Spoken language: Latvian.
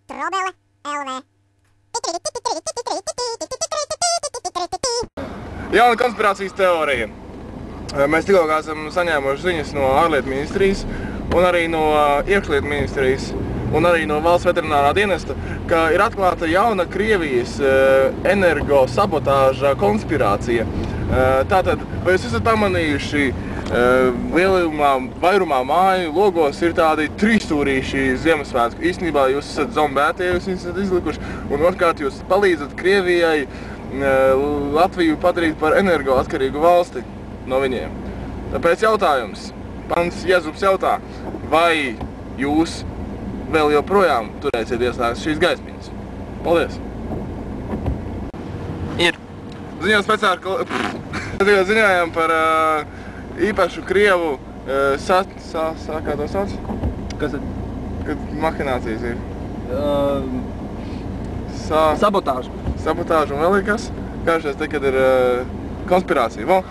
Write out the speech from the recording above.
Trobele LV. Jauna konspirācijas teorija. Mēs tikko esam saņēmuši ziņas no ārlietu ministrijas un arī no iekšlietu ministrijas un arī no valsts veterinārā dienesta, ka ir atklāta jauna Krievijas energosabotāža konspirācija. Tātad, vai jūs esat pamanījuši, vairumā māju logos ir tādi trīsstūrīši Ziemassvētku. Īstenībā jūs esat zombētie, jūs esat izlikuši, un otrkārt jūs palīdzat Krievijai Latviju padarīt par energoatkarīgu valsti no viņiem. Tāpēc jautājums. Pants Jezups jautā, vai jūs vēl joprojām turēsiet ieslēgtas šīs gaismiņas? Paldies! Ir. Ziņās pēc ziņojām par īpašu Krievu kā to sauc? Kas tad? Kad mahinācijas ir. Sabotāža. Sabotāža un vēl ir kas? Kā šeit te, kad ir konspirācija.